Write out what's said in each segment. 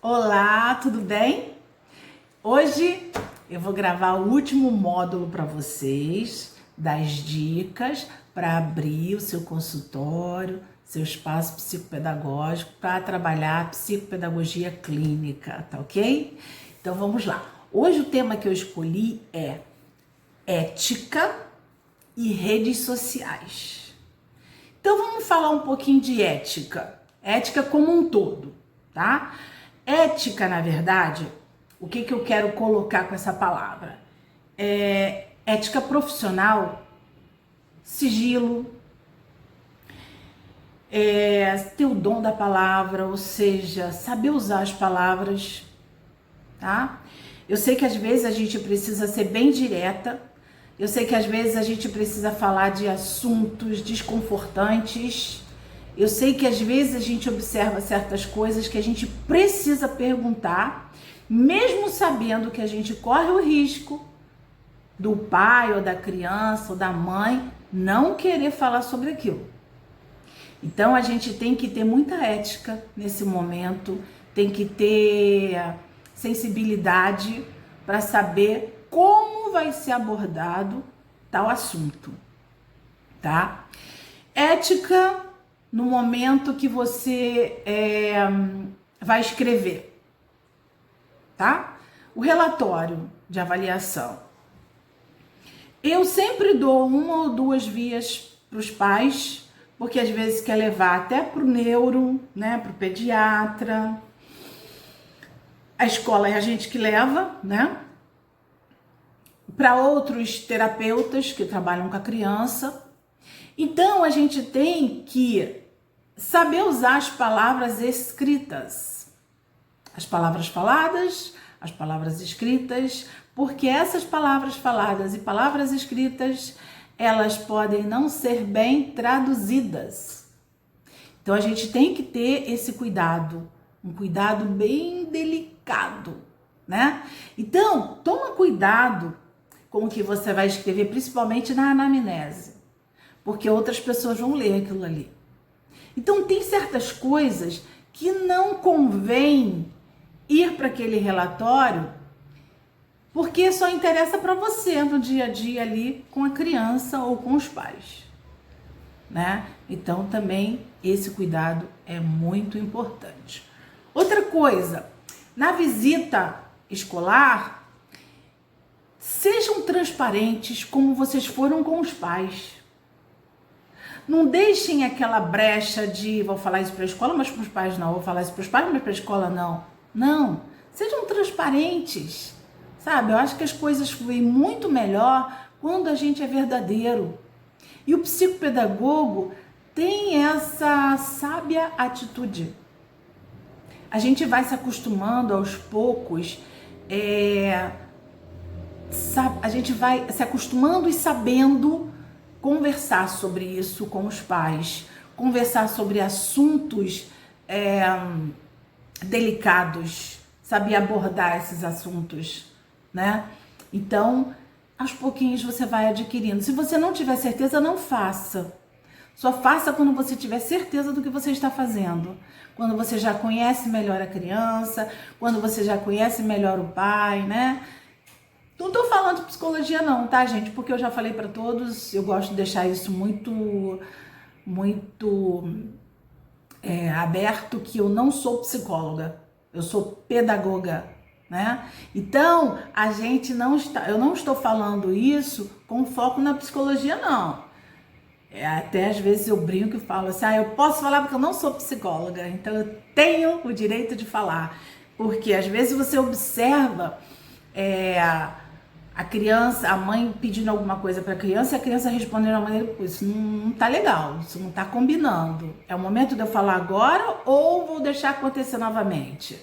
Olá, tudo bem? Hoje eu vou gravar o último módulo para vocês das dicas para abrir o seu consultório, seu espaço psicopedagógico para trabalhar a psicopedagogia clínica, tá ok? Então vamos lá. Hoje o tema que eu escolhi é ética e redes sociais. Então vamos falar um pouquinho de ética como um todo, tá? Ética, na verdade, o que eu quero colocar com essa palavra? Ética profissional, sigilo, ter o dom da palavra, ou seja, saber usar as palavras, tá? Eu sei que às vezes a gente precisa ser bem direta, eu sei que às vezes a gente precisa falar de assuntos desconfortantes, eu sei que às vezes a gente observa certas coisas que a gente precisa perguntar, mesmo sabendo que a gente corre o risco do pai ou da criança ou da mãe não querer falar sobre aquilo. Então a gente tem que ter muita ética nesse momento, tem que ter sensibilidade para saber como vai ser abordado tal assunto, tá? Ética no momento que você vai escrever, tá? O relatório de avaliação. Eu sempre dou uma ou duas vias para os pais, porque às vezes quer levar até para o neuro, né, para o pediatra. A escola é a gente que leva, né? Para outros terapeutas que trabalham com a criança. Então a gente tem que saber usar as palavras escritas, as palavras faladas, as palavras escritas, porque essas palavras faladas e palavras escritas, elas podem não ser bem traduzidas. Então a gente tem que ter esse cuidado, um cuidado bem delicado, né? Então, toma cuidado com o que você vai escrever, principalmente na anamnese, porque outras pessoas vão ler aquilo ali. Então tem certas coisas que não convém ir para aquele relatório, porque só interessa para você no dia a dia ali com a criança ou com os pais, né? Então também esse cuidado é muito importante. Outra coisa, na visita escolar, sejam transparentes como vocês foram com os pais. Não deixem aquela brecha de vou falar isso para a escola, mas para os pais não. Vou falar isso para os pais, mas para a escola não. Não. Sejam transparentes, sabe? Eu acho que as coisas fluem muito melhor quando a gente é verdadeiro. E o psicopedagogo tem essa sábia atitude. A gente vai se acostumando aos poucos, a gente vai se acostumando e sabendo conversar sobre isso com os pais, conversar sobre assuntos delicados, saber abordar esses assuntos, né? Então, aos pouquinhos você vai adquirindo. Se você não tiver certeza, não faça. Só faça quando você tiver certeza do que você está fazendo. Quando você já conhece melhor a criança, quando você já conhece melhor o pai, né? Não tô falando de psicologia não, tá, gente? Porque eu já falei para todos, eu gosto de deixar isso muito aberto, que eu não sou psicóloga, eu sou pedagoga, né? Então, eu não estou falando isso com foco na psicologia, não. Até às vezes eu brinco e falo assim, eu posso falar porque eu não sou psicóloga, então eu tenho o direito de falar. Porque às vezes você observa a criança, a mãe pedindo alguma coisa para a criança e a criança respondendo de uma maneira, isso não tá legal, isso não tá combinando. É o momento de eu falar agora ou vou deixar acontecer novamente?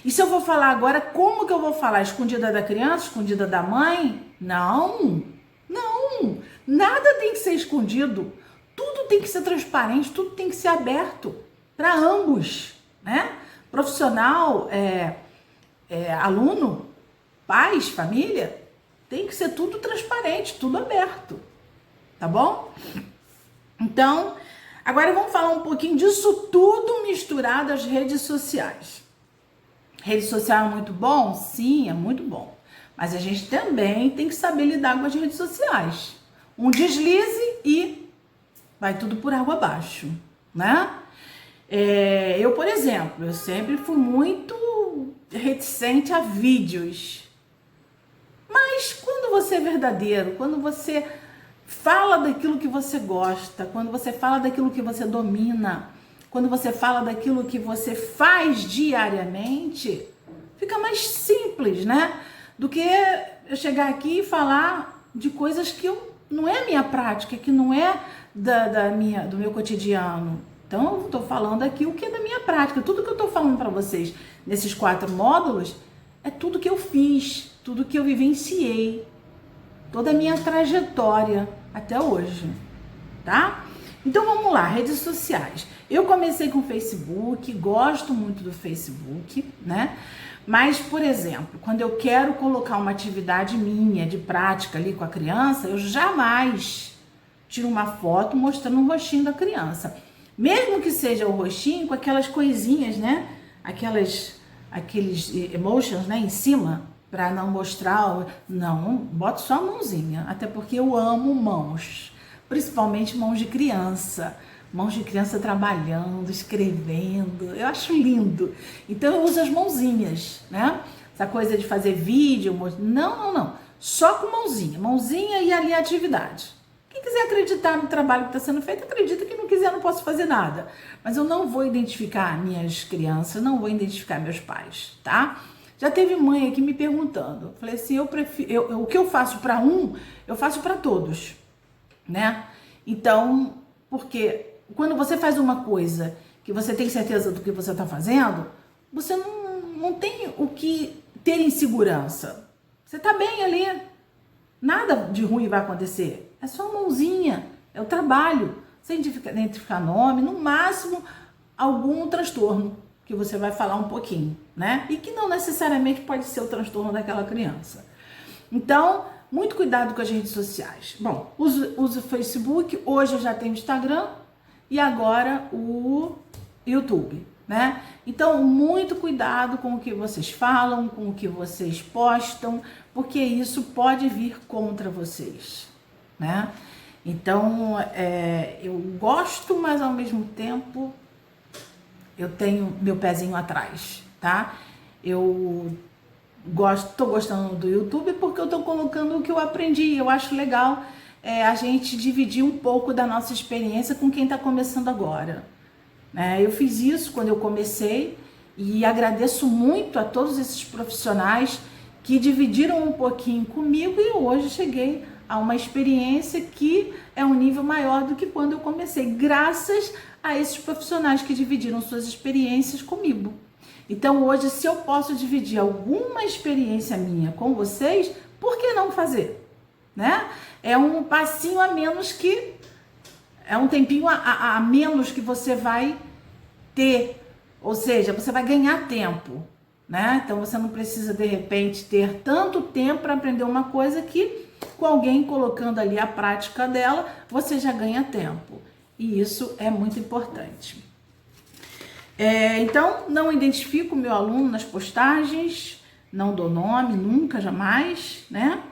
E se eu vou falar agora, como que eu vou falar? Escondida da criança, escondida da mãe? Não, nada tem que ser escondido, tudo tem que ser transparente, tudo tem que ser aberto para ambos, né? Profissional, aluno, pais, família, tem que ser tudo transparente, tudo aberto, tá bom? Então, agora vamos falar um pouquinho disso tudo misturado às redes sociais. Rede social é muito bom? Sim, é muito bom. Mas a gente também tem que saber lidar com as redes sociais. Um deslize e vai tudo por água abaixo, né? Eu, por exemplo, eu sempre fui muito reticente a vídeos. Mas quando você é verdadeiro, quando você fala daquilo que você gosta, quando você fala daquilo que você domina, quando você fala daquilo que você faz diariamente, fica mais simples, né? Do que eu chegar aqui e falar de coisas que não é minha prática, que não é do meu cotidiano. Então, eu estou falando aqui o que é da minha prática. Tudo que eu estou falando para vocês nesses 4 módulos é tudo que eu fiz, tudo que eu vivenciei, toda a minha trajetória até hoje, tá? Então, vamos lá, redes sociais. Eu comecei com o Facebook, gosto muito do Facebook, né? Mas, por exemplo, quando eu quero colocar uma atividade minha de prática ali com a criança, eu jamais tiro uma foto mostrando o rostinho da criança. Mesmo que seja o rostinho com aquelas coisinhas, né? Aqueles emotions, né? Em cima, para não mostrar. Não, boto só a mãozinha. Até porque eu amo mãos. Principalmente mãos de criança. Mãos de criança trabalhando, escrevendo. Eu acho lindo. Então eu uso as mãozinhas, né? Essa coisa de fazer vídeo. Não. Só com mãozinha. Mãozinha e ali a atividade. Quem quiser acreditar no trabalho que está sendo feito, acredita. Quem não quiser, não posso fazer nada. Mas eu não vou identificar minhas crianças, não vou identificar meus pais, tá? Já teve mãe aqui me perguntando. Eu falei assim, o que eu faço para um, eu faço para todos, né? Então, porque quando você faz uma coisa que você tem certeza do que você está fazendo, você não tem o que ter insegurança. Você está bem ali, nada de ruim vai acontecer. É só uma mãozinha, é o trabalho, sem identificar nome, no máximo algum transtorno que você vai falar um pouquinho, né? E que não necessariamente pode ser o transtorno daquela criança. Então, muito cuidado com as redes sociais. Bom, uso o Facebook, hoje eu já tenho o Instagram e agora o YouTube, né? Então, muito cuidado com o que vocês falam, com o que vocês postam, porque isso pode vir contra vocês, né? Então, eu gosto, mas ao mesmo tempo eu tenho meu pezinho atrás, tá? Eu tô gostando do YouTube porque eu tô colocando o que eu aprendi. Eu acho legal a gente dividir um pouco da nossa experiência com quem tá começando agora. Eu fiz isso quando eu comecei e agradeço muito a todos esses profissionais que dividiram um pouquinho comigo e hoje cheguei a uma experiência que é um nível maior do que quando eu comecei, graças a esses profissionais que dividiram suas experiências comigo. Então hoje, se eu posso dividir alguma experiência minha com vocês, por que não fazer? Né? É um passinho a menos que... é um tempinho a menos que você vai ter, ou seja, você vai ganhar tempo, né? Então você não precisa de repente ter tanto tempo para aprender uma coisa que com alguém colocando ali a prática dela, você já ganha tempo. E isso é muito importante. Então, não identifico o meu aluno nas postagens, não dou nome, nunca, jamais, né?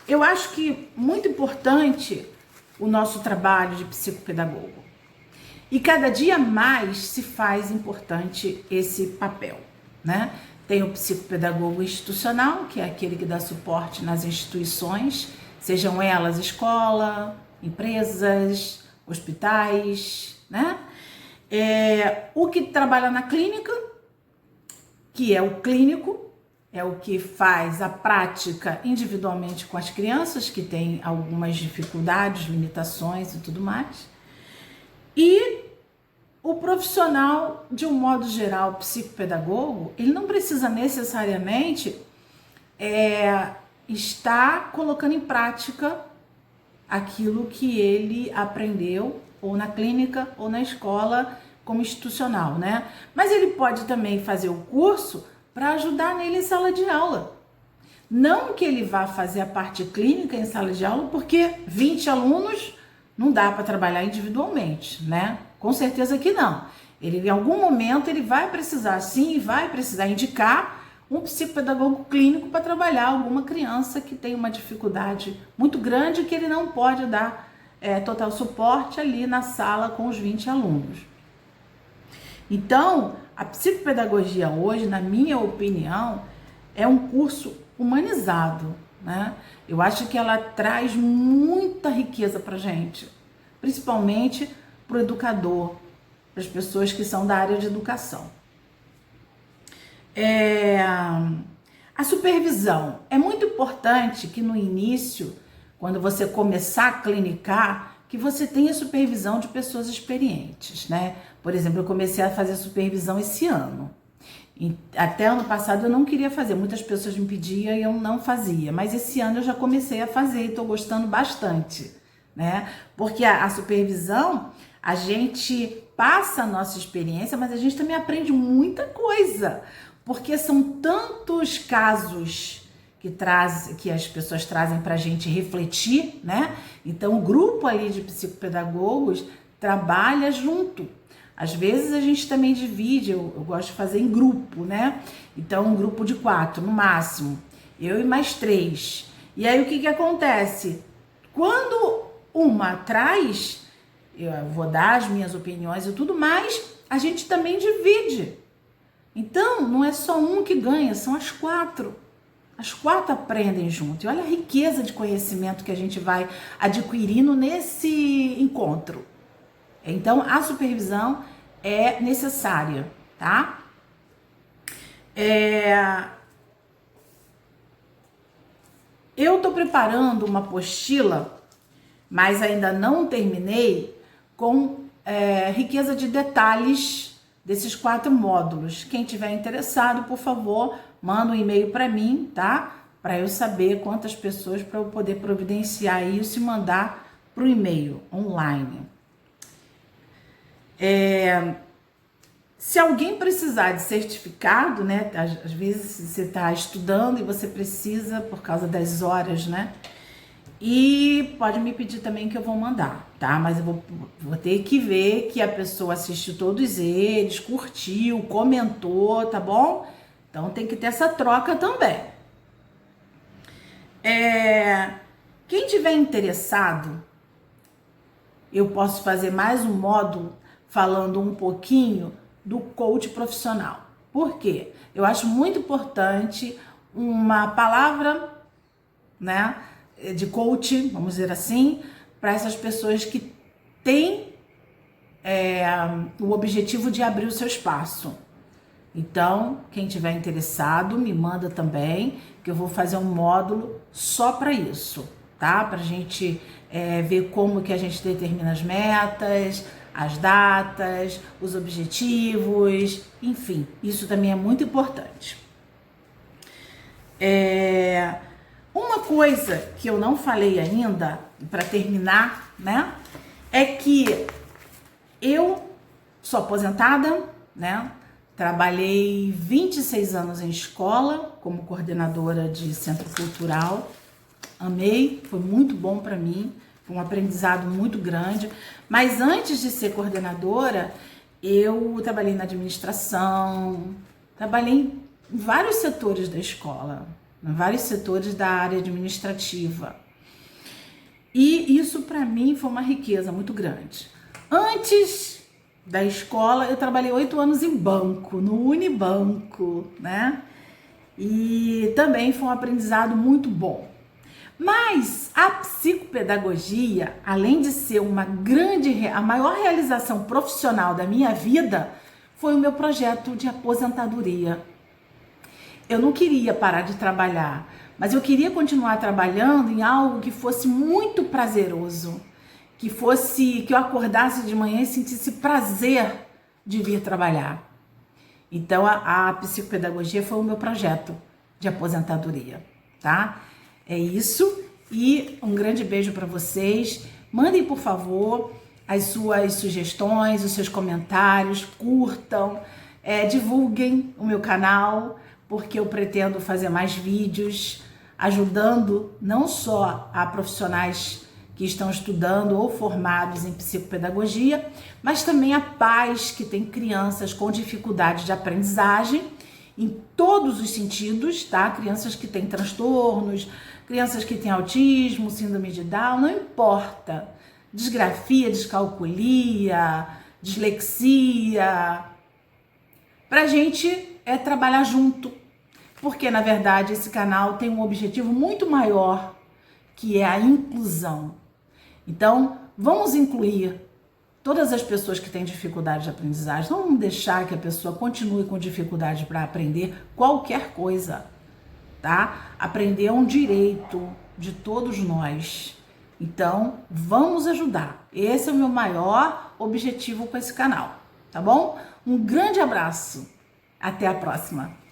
Eu acho que muito importante o nosso trabalho de psicopedagogo. E cada dia mais se faz importante esse papel, né? Tem o psicopedagogo institucional, que é aquele que dá suporte nas instituições, sejam elas escola, empresas, hospitais, né? O que trabalha na clínica, que é o clínico, é o que faz a prática individualmente com as crianças que têm algumas dificuldades, limitações e tudo mais. E o profissional, de um modo geral, psicopedagogo, ele não precisa necessariamente estar colocando em prática aquilo que ele aprendeu ou na clínica ou na escola como institucional, né? Mas ele pode também fazer o curso para ajudar nele em sala de aula. Não que ele vá fazer a parte clínica em sala de aula, porque 20 alunos não dá para trabalhar individualmente, né? Com certeza que não. Ele, em algum momento, ele vai precisar, sim, vai precisar indicar um psicopedagogo clínico para trabalhar alguma criança que tem uma dificuldade muito grande que ele não pode dar total suporte ali na sala com os 20 alunos. Então, a psicopedagogia hoje, na minha opinião, é um curso humanizado, né? Eu acho que ela traz muita riqueza para a gente, principalmente para o educador, para as pessoas que são da área de educação. A supervisão. É muito importante que no início, quando você começar a clinicar, que você tenha supervisão de pessoas experientes, né? Por exemplo, eu comecei a fazer supervisão esse ano. Até ano passado eu não queria fazer, muitas pessoas me pediam e eu não fazia, mas esse ano eu já comecei a fazer e estou gostando bastante, né? Porque a supervisão, a gente passa a nossa experiência, mas a gente também aprende muita coisa, porque são tantos casos que as pessoas trazem para a gente refletir, né? Então o grupo ali de psicopedagogos trabalha junto. Às vezes a gente também divide, eu gosto de fazer em grupo, né? Então um grupo de 4 no máximo, eu e mais 3. E aí o que acontece? Quando uma traz, eu vou dar as minhas opiniões e tudo mais, a gente também divide. Então não é só um que ganha, são as 4. As 4 aprendem junto. E olha a riqueza de conhecimento que a gente vai adquirindo nesse encontro. Então, a supervisão é necessária, tá? Eu tô preparando uma apostila, mas ainda não terminei, com riqueza de detalhes desses 4 módulos. Quem tiver interessado, por favor, manda um e-mail para mim, tá? Para eu saber quantas pessoas, para eu poder providenciar isso e mandar pro e-mail online. Se alguém precisar de certificado, né? Às vezes você está estudando e você precisa por causa das horas, né? E pode me pedir também que eu vou mandar, tá? Mas eu vou ter que ver que a pessoa assistiu todos eles, curtiu, comentou, tá bom? Então tem que ter essa troca também. Quem tiver interessado, eu posso fazer mais um módulo falando um pouquinho do coach profissional. Por quê? Eu acho muito importante uma palavra, né, de coach, vamos dizer assim, para essas pessoas que têm o objetivo de abrir o seu espaço. Então, quem tiver interessado, me manda também, que eu vou fazer um módulo só para isso, tá? Para a gente ver como que a gente determina as metas, as datas, os objetivos, enfim, isso também é muito importante. Uma coisa que eu não falei ainda, para terminar, né, é que eu sou aposentada, né, trabalhei 26 anos em escola como coordenadora de centro cultural, amei, foi muito bom para mim, foi um aprendizado muito grande, mas antes de ser coordenadora, eu trabalhei na administração, trabalhei em vários setores da escola, em vários setores da área administrativa. E isso para mim foi uma riqueza muito grande. Antes da escola, eu trabalhei 8 anos em banco, no Unibanco, né? E também foi um aprendizado muito bom. Mas a psicopedagogia, além de ser a maior realização profissional da minha vida, foi o meu projeto de aposentadoria. Eu não queria parar de trabalhar, mas eu queria continuar trabalhando em algo que fosse muito prazeroso, que eu acordasse de manhã e sentisse prazer de vir trabalhar. Então a psicopedagogia foi o meu projeto de aposentadoria, tá? É isso, e um grande beijo para vocês. Mandem, por favor, as suas sugestões, os seus comentários, curtam, divulguem o meu canal, porque eu pretendo fazer mais vídeos ajudando não só a profissionais que estão estudando ou formados em psicopedagogia, mas também a pais que têm crianças com dificuldade de aprendizagem em todos os sentidos, tá? Crianças que têm transtornos, crianças que têm autismo, síndrome de Down, não importa. Disgrafia, descalculia, dislexia. Pra gente é trabalhar junto, porque na verdade esse canal tem um objetivo muito maior, que é a inclusão. Então, vamos incluir todas as pessoas que têm dificuldade de aprendizagem. Não vamos deixar que a pessoa continue com dificuldade para aprender qualquer coisa, tá? Aprender é um direito de todos nós. Então, vamos ajudar. Esse é o meu maior objetivo com esse canal, tá bom? Um grande abraço. Até a próxima.